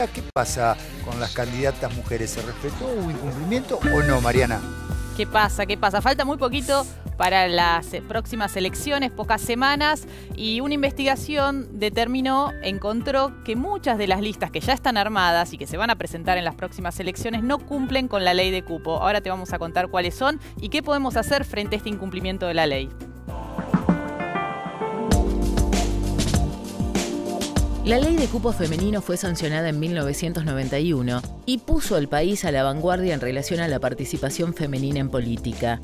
¿Qué pasa con las candidatas mujeres? ¿Se respetó? ¿Hubo incumplimiento o no, Mariana? ¿Qué pasa? ¿Qué pasa? Falta muy poquito para las próximas elecciones, pocas semanas, y una investigación encontró que muchas de las listas que ya están armadas y que se van a presentar en las próximas elecciones no cumplen con la ley de cupo. Ahora te vamos a contar cuáles son y qué podemos hacer frente a este incumplimiento de la ley. La ley de cupo femenino fue sancionada en 1991 y puso al país a la vanguardia en relación a la participación femenina en política,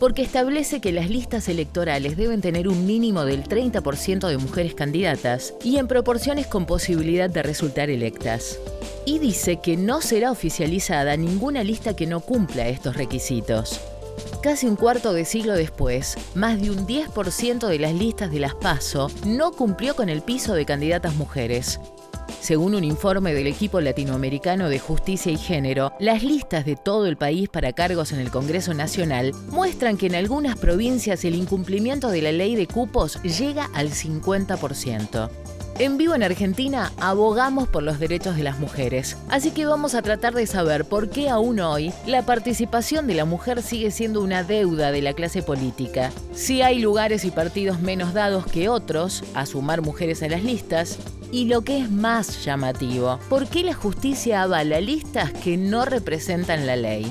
porque establece que las listas electorales deben tener un mínimo del 30% de mujeres candidatas y en proporciones con posibilidad de resultar electas. Y dice que no será oficializada ninguna lista que no cumpla estos requisitos. Casi un cuarto de siglo después, más de un 10% de las listas de las PASO no cumplió con el piso de candidatas mujeres. Según un informe del equipo latinoamericano de Justicia y Género, las listas de todo el país para cargos en el Congreso Nacional muestran que en algunas provincias el incumplimiento de la ley de cupos llega al 50%. En Vivo en Argentina abogamos por los derechos de las mujeres, así que vamos a tratar de saber por qué aún hoy la participación de la mujer sigue siendo una deuda de la clase política, si hay lugares y partidos menos dados que otros a sumar mujeres a las listas, y lo que es más llamativo, ¿por qué la justicia avala listas que no representan la ley?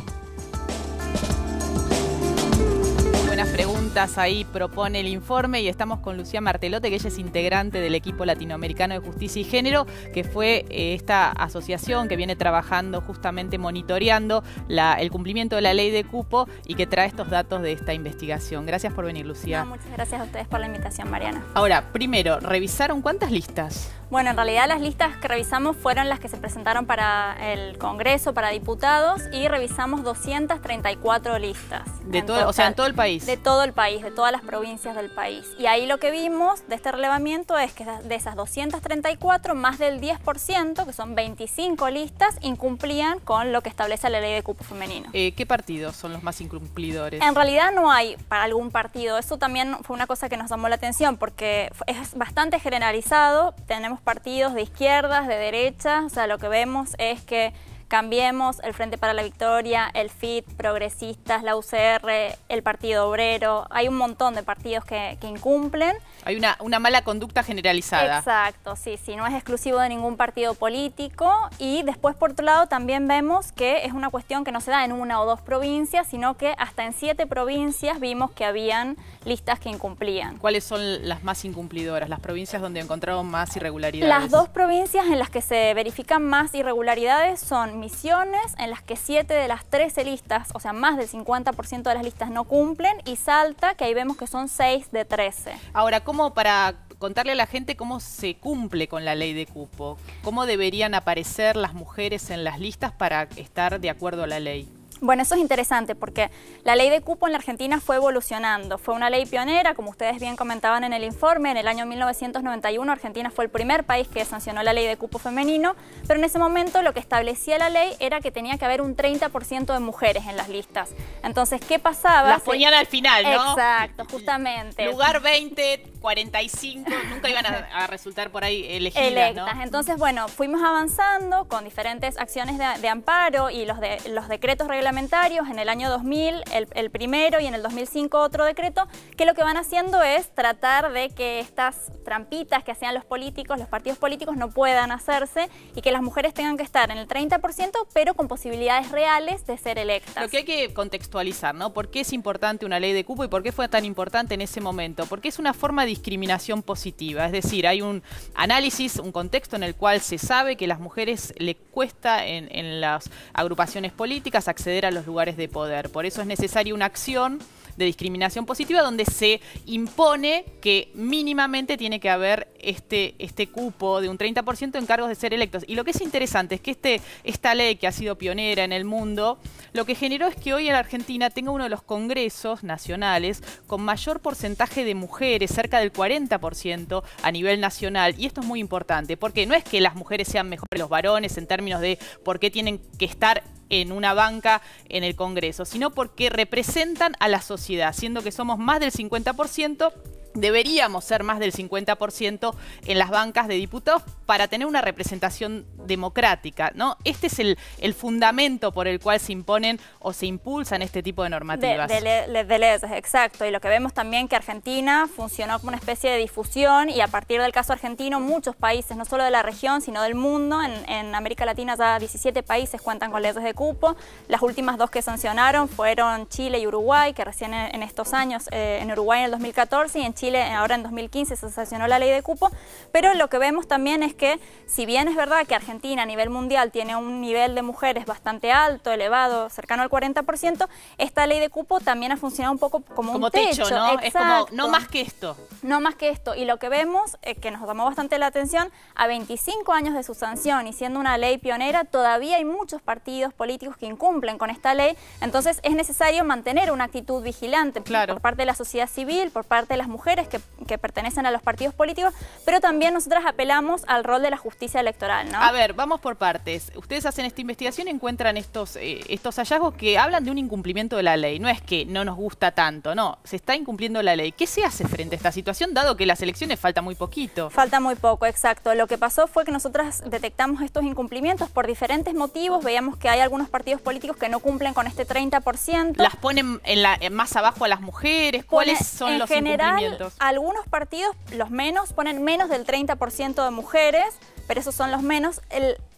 Ahí propone el informe y estamos con Lucía Martelote, que ella es integrante del equipo latinoamericano de Justicia y Género, que fue esta asociación que viene trabajando justamente monitoreando el cumplimiento de la ley de cupo y que trae estos datos de esta investigación. Gracias por venir, Lucía. No, muchas gracias a ustedes por la invitación, Mariana. Ahora, primero, ¿revisaron cuántas listas? Bueno, en realidad las listas que revisamos fueron las que se presentaron para el Congreso, para diputados, y revisamos 234 listas. ¿De todo, o sea, en todo el país? De todo el país, de todas las provincias del país. Y ahí lo que vimos de este relevamiento es que de esas 234, más del 10%, que son 25 listas, incumplían con lo que establece la ley de cupo femenino. ¿Qué partidos son los más incumplidores? En realidad no hay para algún partido. Eso también fue una cosa que nos llamó la atención porque es bastante generalizado. Tenemos partidos de izquierdas, de derecha, o sea, lo que vemos es que Cambiemos, el Frente para la Victoria, el FIT, Progresistas, la UCR, el Partido Obrero. Hay un montón de partidos que incumplen. Hay una mala conducta generalizada. Exacto, sí, no es exclusivo de ningún partido político. Y después, por otro lado, también vemos que es una cuestión que no se da en una o dos provincias, sino que hasta en 7 provincias vimos que habían listas que incumplían. ¿Cuáles son las más incumplidoras, las provincias donde encontraron más irregularidades? Las 2 provincias en las que se verifican más irregularidades son Misiones, en las que 7 de las 13 listas, o sea, más del 50% de las listas no cumplen, y Salta, que ahí vemos que son 6 de 13. Ahora, ¿cómo para contarle a la gente cómo se cumple con la ley de cupo? ¿Cómo deberían aparecer las mujeres en las listas para estar de acuerdo a la ley? Bueno, eso es interesante porque la ley de cupo en la Argentina fue evolucionando. Fue una ley pionera, como ustedes bien comentaban en el informe. En el año 1991 Argentina fue el primer país que sancionó la ley de cupo femenino, pero en ese momento lo que establecía la ley era que tenía que haber un 30% de mujeres en las listas. Entonces, ¿qué pasaba? Las ponían al final, ¿no? Exacto, justamente. Lugar 20, 45, nunca iban a resultar por ahí elegidas, ¿no? Entonces, bueno, fuimos avanzando con diferentes acciones de amparo y los decretos reglamentarios. En el año 2000 el primero y en el 2005 otro decreto, que lo que van haciendo es tratar de que estas trampitas que hacían los partidos políticos no puedan hacerse y que las mujeres tengan que estar en el 30%, pero con posibilidades reales de ser electas. Lo que hay que contextualizar, ¿no? ¿Por qué es importante una ley de cupo y por qué fue tan importante en ese momento? Porque es una forma de discriminación positiva, es decir, hay un análisis, un contexto en el cual se sabe que a las mujeres les cuesta en las agrupaciones políticas acceder a los lugares de poder. Por eso es necesaria una acción de discriminación positiva donde se impone que mínimamente tiene que haber este cupo de un 30% en cargos de ser electos. Y lo que es interesante es que esta ley, que ha sido pionera en el mundo, lo que generó es que hoy en la Argentina tenga uno de los congresos nacionales con mayor porcentaje de mujeres, cerca del 40% a nivel nacional. Y esto es muy importante, porque no es que las mujeres sean mejores que los varones en términos de por qué tienen que estar en una banca en el Congreso, sino porque representan a la sociedad, siendo que somos más del 50%. deberíamos ser más del 50% en las bancas de diputados para tener una representación democrática, ¿no? Este es el fundamento por el cual se imponen o se impulsan este tipo de normativas. De leyes, exacto. Y lo que vemos también que Argentina funcionó como una especie de difusión y a partir del caso argentino muchos países, no solo de la región, sino del mundo, en América Latina ya 17 países cuentan con leyes de cupo. Las últimas 2 que sancionaron fueron Chile y Uruguay, que recién en estos años, en Uruguay en el 2014 y en Chile ahora en 2015 se sancionó la ley de cupo, pero lo que vemos también es que si bien es verdad que Argentina a nivel mundial tiene un nivel de mujeres bastante alto, elevado, cercano al 40%, esta ley de cupo también ha funcionado un poco como un techo, ¿no? Exacto. Es como, no más que esto. No más que esto, y lo que vemos, que nos llamó bastante la atención, a 25 años de su sanción y siendo una ley pionera, todavía hay muchos partidos políticos que incumplen con esta ley, entonces es necesario mantener una actitud vigilante por parte de la sociedad civil, por parte de las mujeres que pertenecen a los partidos políticos, pero también nosotras apelamos al rol de la justicia electoral, ¿no? A ver, vamos por partes. Ustedes hacen esta investigación y encuentran estos hallazgos que hablan de un incumplimiento de la ley. No es que no nos gusta tanto, no, se está incumpliendo la ley. ¿Qué se hace frente a esta situación, dado que las elecciones falta muy poquito? Falta muy poco, exacto. Lo que pasó fue que nosotras detectamos estos incumplimientos por diferentes motivos. Veíamos que hay algunos partidos políticos que no cumplen con este 30%. ¿Las ponen más abajo a las mujeres? ¿Cuáles son los incumplimientos? Algunos partidos, los menos, ponen menos del 30% de mujeres, pero esos son los menos.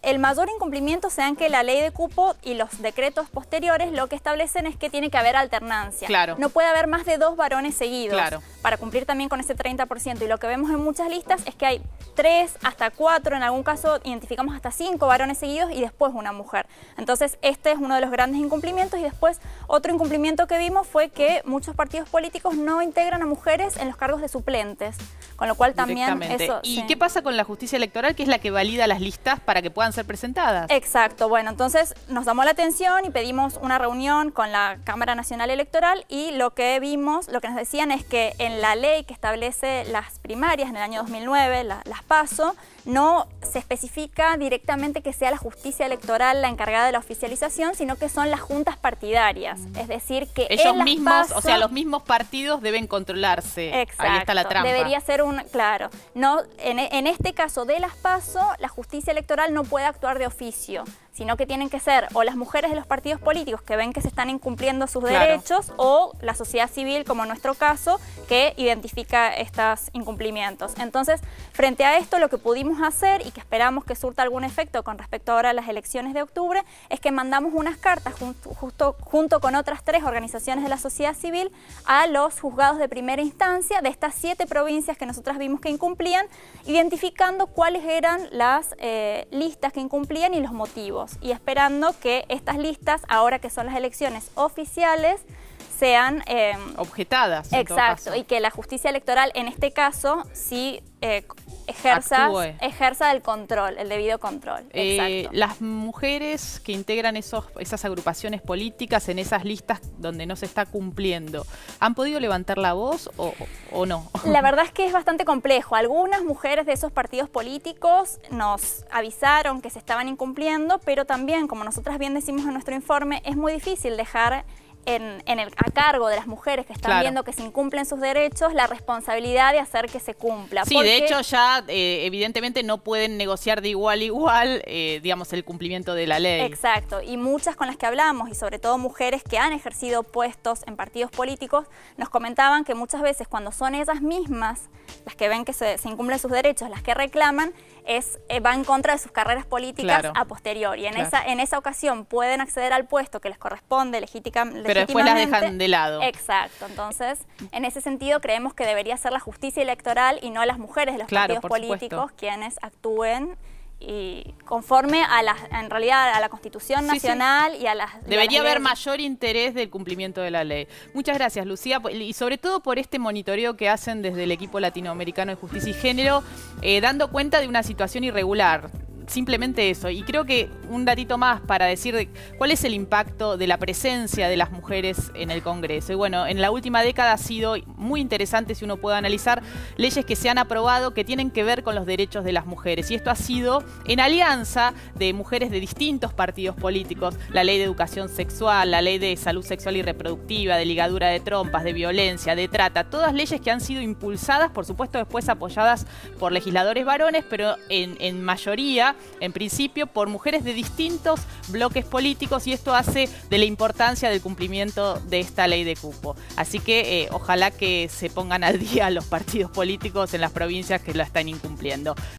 El mayor incumplimiento se da en que la ley de cupo y los decretos posteriores lo que establecen es que tiene que haber alternancia. Claro. No puede haber más de 2 varones seguidos para cumplir también con ese 30%. Y lo que vemos en muchas listas es que hay 3 hasta 4, en algún caso identificamos hasta 5 varones seguidos y después una mujer. Entonces este es uno de los grandes incumplimientos. Y después otro incumplimiento que vimos fue que muchos partidos políticos no integran a mujeres en los cargos de suplentes, con lo cual también eso... ¿Y qué pasa con la justicia electoral, que es la que valida las listas para que puedan ser presentadas? Exacto, bueno, entonces nos llamó la atención y pedimos una reunión con la Cámara Nacional Electoral y lo que vimos, lo que nos decían es que en la ley que establece las primarias en el año 2009, las PASO, no se especifica directamente que sea la justicia electoral la encargada de la oficialización, sino que son las juntas partidarias, es decir, que ellos mismos, PASO, o sea, los mismos partidos deben controlarse. Exacto, ahí está la trampa. Debería ser claro, no, en este caso de las PASO, la justicia electoral no puede actuar de oficio, sino que tienen que ser o las mujeres de los partidos políticos que ven que se están incumpliendo sus derechos o la sociedad civil, como en nuestro caso, que identifica estos incumplimientos. Entonces, frente a esto, lo que pudimos hacer y que esperamos que surta algún efecto con respecto ahora a las elecciones de octubre es que mandamos unas cartas junto con otras 3 organizaciones de la sociedad civil a los juzgados de primera instancia de estas 7 provincias que nosotras vimos que incumplían, identificando cuáles eran las listas que incumplían y los motivos. Y esperando que estas listas, ahora que son las elecciones oficiales, sean objetadas. Exacto, y que la justicia electoral en este caso sí ejerza el control, el debido control. Exacto. Las mujeres que integran esas agrupaciones políticas en esas listas donde no se está cumpliendo, ¿han podido levantar la voz o no? La verdad es que es bastante complejo. Algunas mujeres de esos partidos políticos nos avisaron que se estaban incumpliendo, pero también, como nosotras bien decimos en nuestro informe, es muy difícil dejar a cargo de las mujeres que están viendo que se incumplen sus derechos la responsabilidad de hacer que se cumpla. Sí, de hecho ya evidentemente no pueden negociar de igual a igual, digamos, el cumplimiento de la ley. Exacto, y muchas con las que hablamos, y sobre todo mujeres que han ejercido puestos en partidos políticos, nos comentaban que muchas veces cuando son ellas mismas las que ven que se incumplen sus derechos, las que reclaman, va en contra de sus carreras políticas a posteriori. En esa ocasión pueden acceder al puesto que les corresponde legítimamente. Pero después las dejan de lado. Exacto. Entonces, en ese sentido creemos que debería ser la justicia electoral y no las mujeres de los partidos políticos quienes actúen y conforme en realidad a la Constitución Nacional y a las... Debería haber mayor interés del cumplimiento de la ley. Muchas gracias, Lucía, y sobre todo por este monitoreo que hacen desde el equipo latinoamericano de justicia y género, dando cuenta de una situación irregular. simplemente eso. Y creo que un datito más para decir cuál es el impacto de la presencia de las mujeres en el Congreso. Y bueno, en la última década ha sido muy interesante, si uno puede analizar, leyes que se han aprobado que tienen que ver con los derechos de las mujeres. Y esto ha sido en alianza de mujeres de distintos partidos políticos. La ley de educación sexual, la ley de salud sexual y reproductiva, de ligadura de trompas, de violencia, de trata. Todas leyes que han sido impulsadas, por supuesto después apoyadas por legisladores varones, pero en mayoría, en principio, por mujeres de distintos bloques políticos, y esto hace de la importancia del cumplimiento de esta ley de cupo. Así que ojalá que se pongan al día los partidos políticos en las provincias que la están incumpliendo.